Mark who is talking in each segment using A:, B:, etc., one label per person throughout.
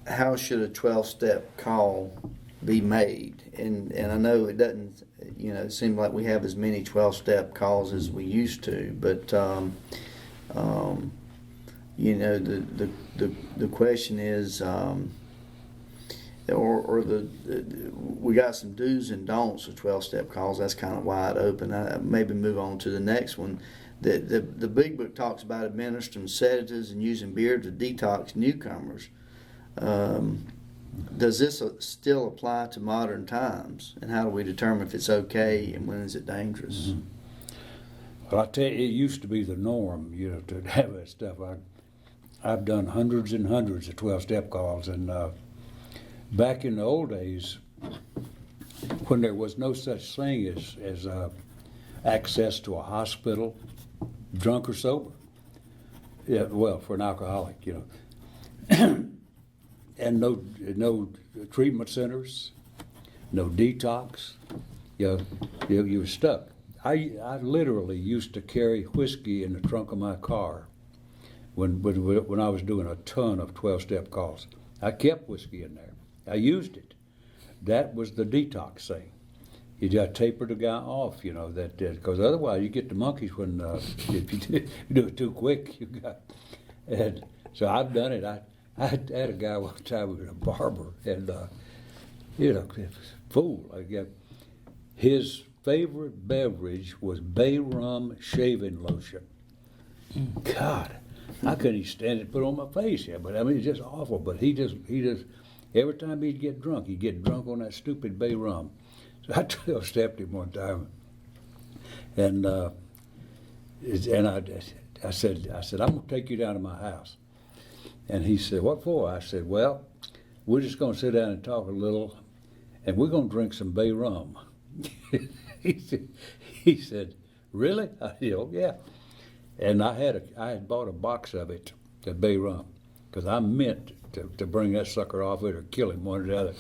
A: how should a 12-step call be made? And I know it doesn't, seem like we have as many 12-step calls as we used to, but the question is, we got some do's and don'ts of 12-step calls. That's kind of wide open. I maybe move on to the next one. The big book talks about administering sedatives and using beer to detox newcomers. Does this still apply to modern times? And how do we determine if it's okay and when is it dangerous?
B: Mm-hmm. Well, I tell you, it used to be the norm, to have that stuff. I've done hundreds and hundreds of 12-step calls, and back in the old days, when there was no such thing as access to a hospital, drunk or sober, for an alcoholic, and no treatment centers, no detox, you were stuck. I literally used to carry whiskey in the trunk of my car when I was doing a ton of 12-step calls. I kept whiskey in there. I used it. That was the detox thing. You just taper the guy off, because otherwise you get the monkeys when if you do it too quick. And so I've done it. I had a guy one time who was a barber, and fool. His favorite beverage was bay rum shaving lotion. God, I couldn't even stand it put on my face. Yeah, but I mean it's just awful. But he just every time he'd get drunk on that stupid bay rum. So I 12-stepped him one time, and I said I'm gonna take you down to my house. And he said, "What for?" I said, "Well, we're just gonna sit down and talk a little, and we're gonna drink some bay rum." He said, "Really?" I said, "Oh, yeah." And I had bought a box of it, the bay rum, because I meant to bring that sucker off it or kill him, one or the other.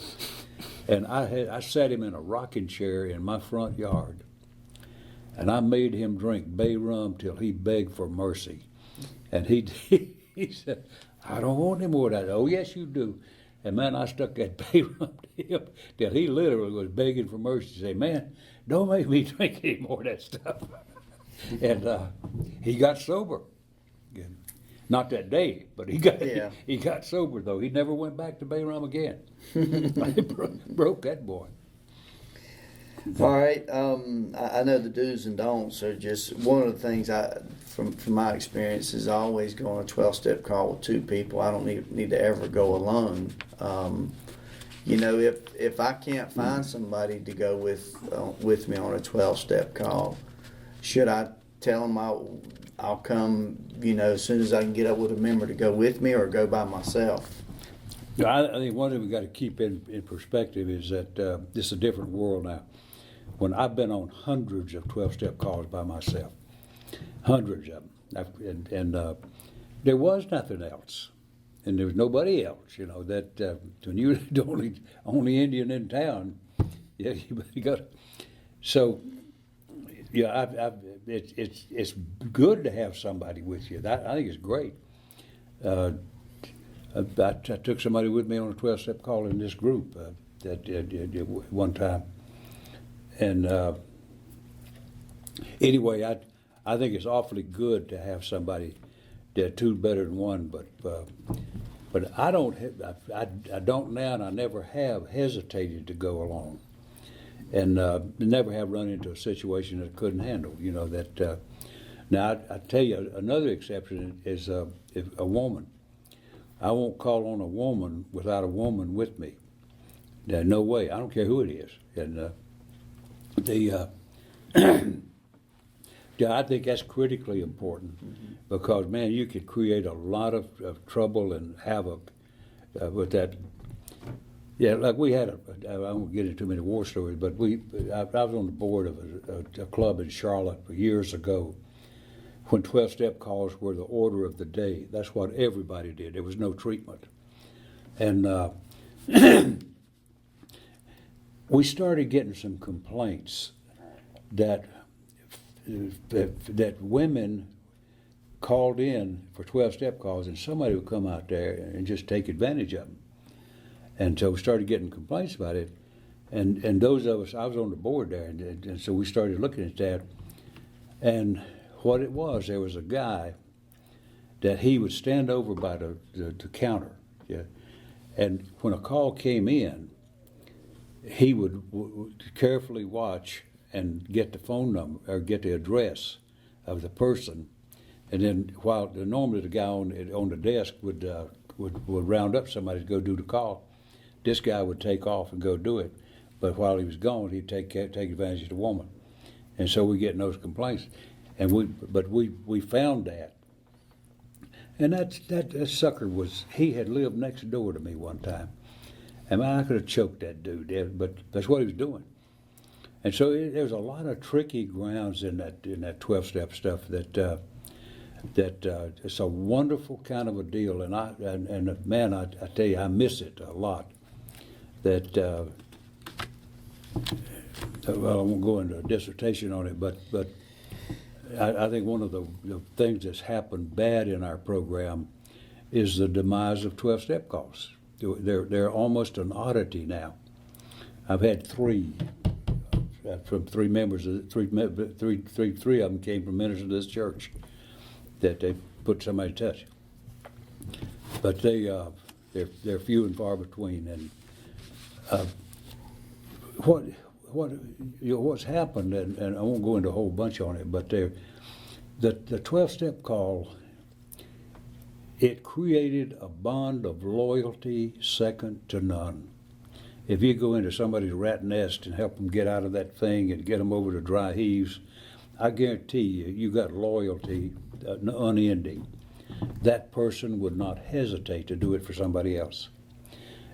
B: And I sat him in a rocking chair in my front yard, and I made him drink bay rum till he begged for mercy. And he said, "I don't want any more of that." "Oh, yes, you do." And man, I stuck that bay rum to him till he literally was begging for mercy to say, "Man, don't make me drink any more of that stuff." And he got sober. Not that day, but he got sober though. He never went back to bay rum again. I broke that boy.
A: All right. I know the do's and don'ts are just one of the things from my experience is I always go on a 12-step call with two people. I don't need to ever go alone. If I can't find somebody to go with me on a 12-step call, should I tell them I'll come, as soon as I can get up with a member to go with me, or go by myself?
B: I think one thing we got to keep in perspective is that this is a different world now. When I've been on hundreds of 12-step calls by myself, hundreds of them, and there was nothing else, and there was nobody else. That when you're the only Indian in town, you got. So, it's good to have somebody with you. I think it's great. I took somebody with me on a 12-step call in this group one time. And anyway, I think it's awfully good to have somebody. Two better than one, but I don't now, and I never have hesitated to go alone, and never have run into a situation that I couldn't handle. Now I tell you another exception is if a woman. I won't call on a woman without a woman with me. No way. I don't care who it is, and. I think that's critically important because, man, you could create a lot of trouble and havoc with that. Yeah, like we had I won't get into too many war stories, but I was on the board of a club in Charlotte years ago when 12-step calls were the order of the day. That's what everybody did. There was no treatment. And we started getting some complaints that women called in for 12-step calls, and somebody would come out there and just take advantage of them. And so we started getting complaints about it. And those of us, I was on the board there, and so we started looking at that. And what it was, there was a guy that he would stand over by the counter, yeah, and when a call came in, he would carefully watch and get the phone number or get the address of the person, and then while normally the guy on the desk would round up somebody to go do the call, this guy would take off and go do it. But while he was gone, he'd take advantage of the woman, and so we get those complaints, and we found that, and that sucker he had lived next door to me one time, and I could have choked that dude, but that's what he was doing, and so there's a lot of tricky grounds in that 12-step stuff that it's a wonderful kind of a deal, and man, I tell you, I miss it a lot. That. Well, I won't go into a dissertation on it, but I think one of the things that's happened bad in our program is the demise of 12-step calls. They're almost an oddity now. I've had three from three members. Three of them came from ministers of this church that they put somebody to touch. But they're few and far between, and. What's happened, and I won't go into a whole bunch on it, but the 12-step call, it created a bond of loyalty second to none. If you go into somebody's rat nest and help them get out of that thing and get them over to dry heaves, I guarantee you got loyalty unending. That person would not hesitate to do it for somebody else.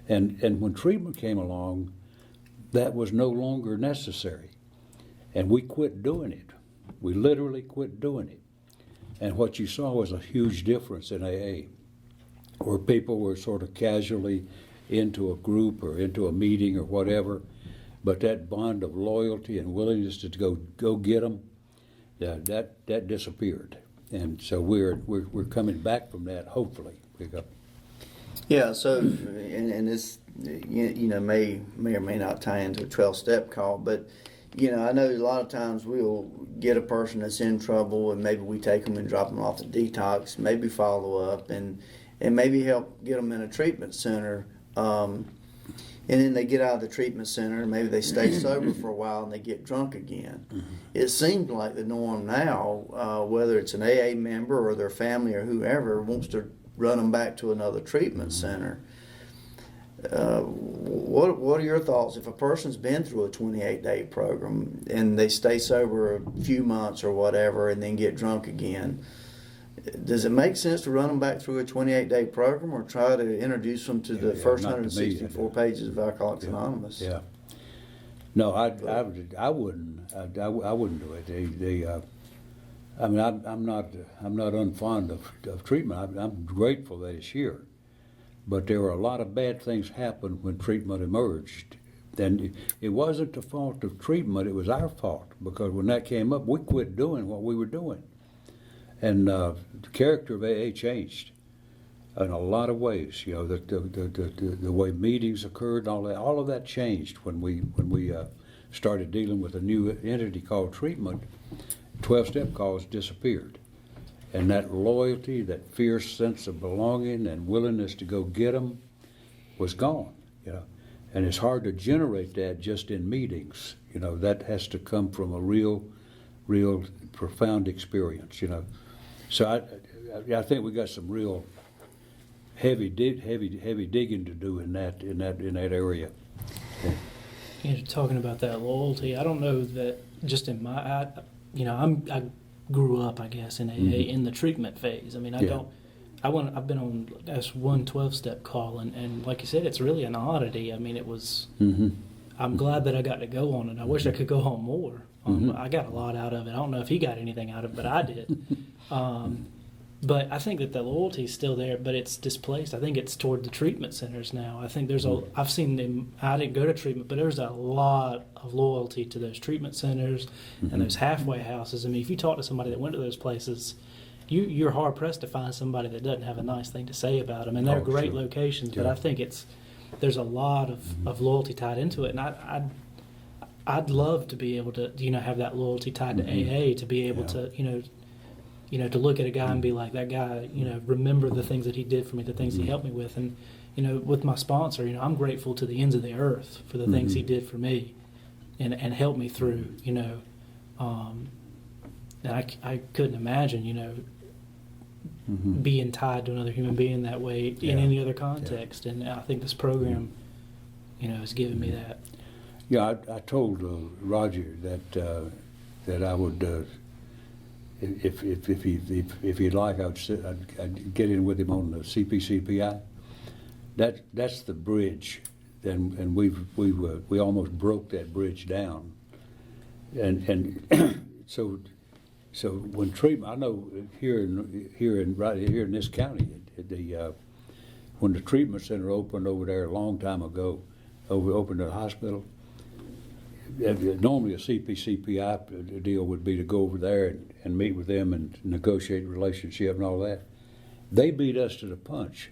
B: And when treatment came along, that was no longer necessary. And we quit doing it. We literally quit doing it. And what you saw was a huge difference in AA, where people were sort of casually into a group or into a meeting or whatever, but that bond of loyalty and willingness to go get them, that disappeared. And so we're coming back from that, hopefully.
A: Yeah, so, and this, may or may not tie into a 12-step call, but, I know a lot of times we'll get a person that's in trouble, and maybe we take them and drop them off to detox, maybe follow up, and maybe help get them in a treatment center, and then they get out of the treatment center, maybe they stay sober for a while, and they get drunk again. Mm-hmm. It seems like the norm now, whether it's an AA member or their family or whoever, wants to run them back to another treatment center. What are your thoughts if a person's been through a 28-day program and they stay sober a few months or whatever and then get drunk again? Does it make sense to run them back through a 28-day program or try to introduce them to the first 164 pages of Alcoholics Anonymous?
B: Yeah. No, I wouldn't. I wouldn't do it. I'm not unfond of treatment. I'm grateful that it's here, but there were a lot of bad things happened when treatment emerged, and it wasn't the fault of treatment. It was our fault, because when that came up, we quit doing what we were doing, and the character of AA changed in a lot of ways. The way meetings occurred, and all of that changed when we started dealing with a new entity called treatment. 12-step calls disappeared, and that loyalty, that fierce sense of belonging and willingness to go get them was gone. And it's hard to generate that just in meetings. That has to come from a real profound experience. So I think we got some real heavy digging to do in that area.
C: Talking about that loyalty, I don't know that just in my. I grew up, I guess, in AA in the treatment phase. I mean, I've been on that's one 12-step call, and like you said, it's really an oddity. I mean, it was. Mm-hmm. I'm glad that I got to go on it. I wish I could go on more. I got a lot out of it. I don't know if he got anything out of it, but I did. But I think that the loyalty is still there, but it's displaced. I think it's toward the treatment centers now. I think I've seen them, I didn't go to treatment, but there's a lot of loyalty to those treatment centers and those halfway houses. I mean, if you talk to somebody that went to those places, you're hard pressed to find somebody that doesn't have a nice thing to say about them, and they're great
B: sure.
C: locations. But
B: Yeah.
C: I think there's a lot of loyalty tied into it, and I'd love to be able to have that loyalty tied to AA, to be able to to look at a guy and be like, that guy, remember the things that he did for me, the things he helped me with. And, with my sponsor, I'm grateful to the ends of the earth for the things he did for me and helped me through, and I couldn't imagine, being tied to another human being that way in any other context. And I think this program, has given me that.
B: Yeah, I told Roger that I would, if he'd like, I'd get in with him on the CPCPI. That's the bridge, and we almost broke that bridge down, and so when treatment, I know here in this county, when the treatment center opened over there a long time ago, opened the hospital. Normally a CPCPI deal would be to go over there and meet with them and negotiate a relationship and all that. They beat us to the punch.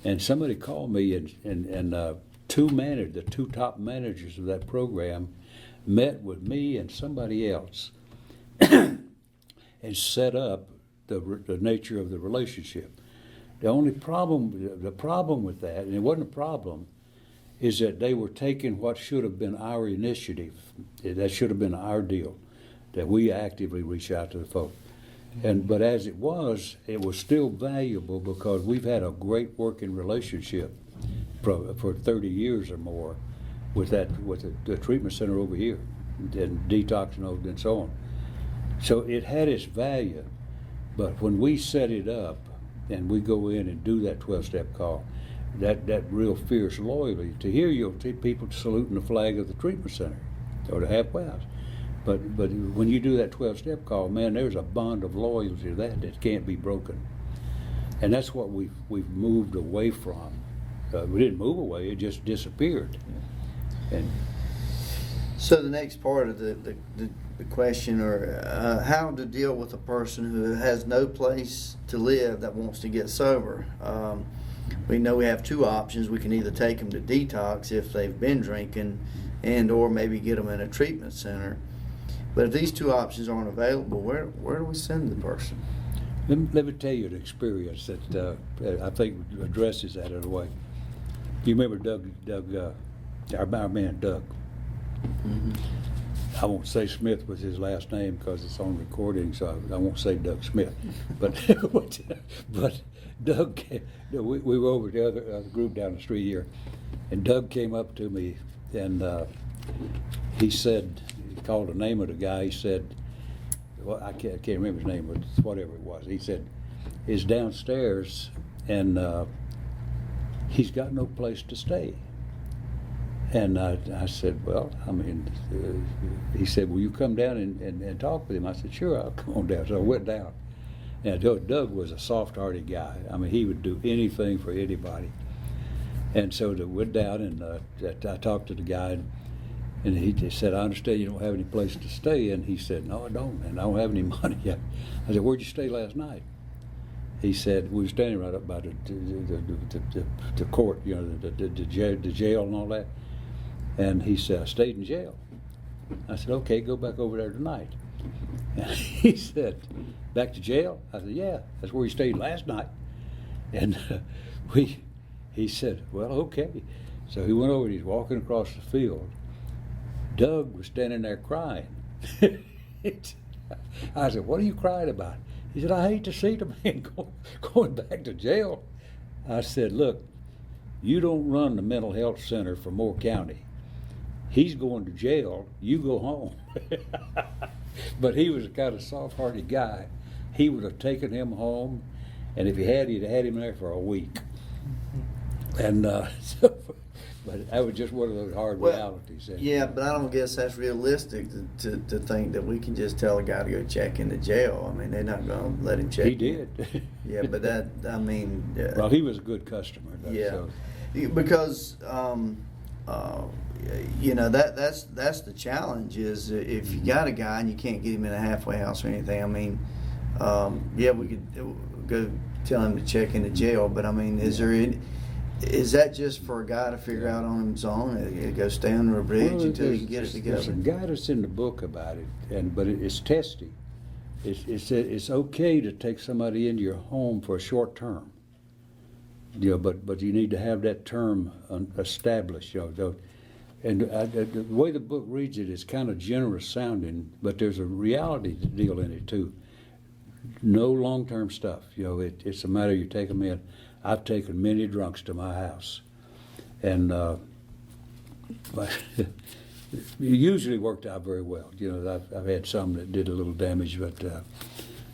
B: And somebody called me and the two top managers of that program met with me and somebody else and set up the nature of the relationship. The problem with that, and it wasn't a problem, is that they were taking what should have been our initiative. That should have been our deal, that we actively reach out to the folk. But as it was still valuable because we've had a great working relationship for 30 years or more with the treatment center over here and detox and so on. So it had its value, but when we set it up and we go in and do that 12-step call, that real fierce loyalty, to hear you'll see people saluting the flag of the treatment center or the halfway house. But when you do that 12-step call, man, there's a bond of loyalty to that can't be broken. And that's what we've moved away from. We didn't move away, it just disappeared. And
A: so the next part of the question, or how to deal with a person who has no place to live that wants to get sober. We know we have two options. We can either take them to detox if they've been drinking, and or maybe get them in a treatment center. But if these two options aren't available, where do we send the person?
B: let me tell you an experience that I think addresses that in a way. You remember Doug, our man Doug?
A: Mm-hmm.
B: I won't say Smith was his last name because it's on recording, so I won't say Doug Smith. But but Doug, we were over the other group down the street here, and Doug came up to me and he said, he called the name of the guy. He said, well, I can't remember his name, but whatever it was. He said, he's downstairs and he's got no place to stay. And I said, well, I mean, he said, will you come down and talk with him? I said, sure, I'll come on down. So I went down. And Doug was a soft-hearted guy. I mean, he would do anything for anybody. And so I went down and I talked to the guy, and he just said, I understand you don't have any place to stay. And he said, no, I don't, and I don't have any money yet. I said, where'd you stay last night? He said, we were standing right up by the court, you know, the jail and all that. And he said, I stayed in jail. I said, okay, go back over there tonight. And he said, back to jail? I said, yeah, that's where you stayed last night. And he said, well, okay. So he went over and he's walking across the field. Doug was standing there crying. I said, what are you crying about? He said, I hate to see the man going back to jail. I said, look, you don't run the mental health center for Moore County. He's going to jail, you go home. But he was a kind of soft-hearted guy. He would have taken him home, and if he had, he'd have had him there for a week. And but that was just one of those hard realities.
A: Yeah, but I don't guess that's realistic to think that we can just tell a guy to go check into jail. I mean, they're not going to let him check.
B: He did.
A: Yeah, but that, I mean.
B: Well, he was a good customer. Though,
A: yeah,
B: so.
A: Because. You know, that's the challenge is if you got a guy and you can't get him in a halfway house or anything. I mean, Yeah, we could go tell him to check into jail, but I mean, is that just for a guy to figure out on his own? It goes stay under a bridge until he can get it together.
B: There's some guidance in the book about it, but it's testy. It's okay to take somebody into your home for a short term. But you need to have that term established. And the way the book reads it is kind of generous sounding, but there's a reality deal in it too. No long-term stuff. It's a matter you take them in. I've taken many drunks to my house, and but it usually worked out very well. I've had some that did a little damage, but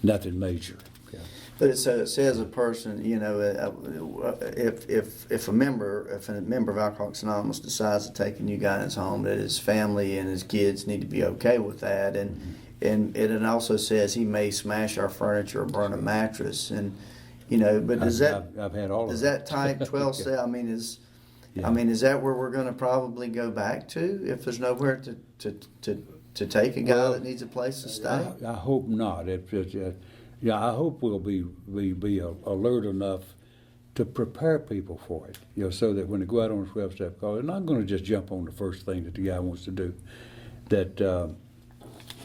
B: nothing major. Yeah.
A: But it says a person, if a member of Alcoholics Anonymous decides to take a new guy in his home, that his family and his kids need to be okay with that, and it also says he may smash our furniture or burn a mattress, and but
B: I've had all
A: does
B: of
A: that type 12 step? I mean, is that where we're going to probably go back to if there's nowhere to take a guy that needs a place to stay?
B: I hope not. I hope we'll be alert enough to prepare people for it. So that when they go out on a 12-step call, they're not going to just jump on the first thing that the guy wants to do. That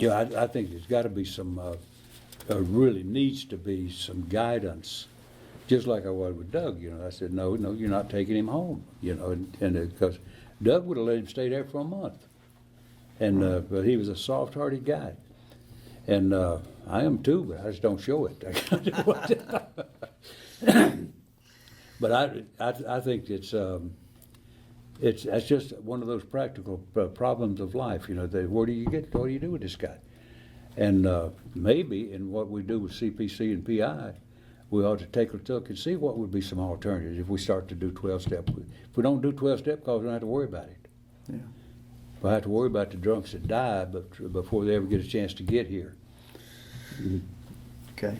B: I think there's got to be some. Really needs to be some guidance, just like I was with Doug. I said, no, you're not taking him home. And because Doug would have let him stay there for a month, and but he was a soft-hearted guy, and I am too, but I just don't show it. But I think that's just one of those practical problems of life. What do you do with this guy? And maybe in what we do with CPC and PI, we ought to take a look and see what would be some alternatives if we start to do 12-step. If we don't do 12-step calls, we don't have to worry about it.
A: Yeah.
B: We'll have to worry about the drunks that die before they ever get a chance to get here.
A: Okay.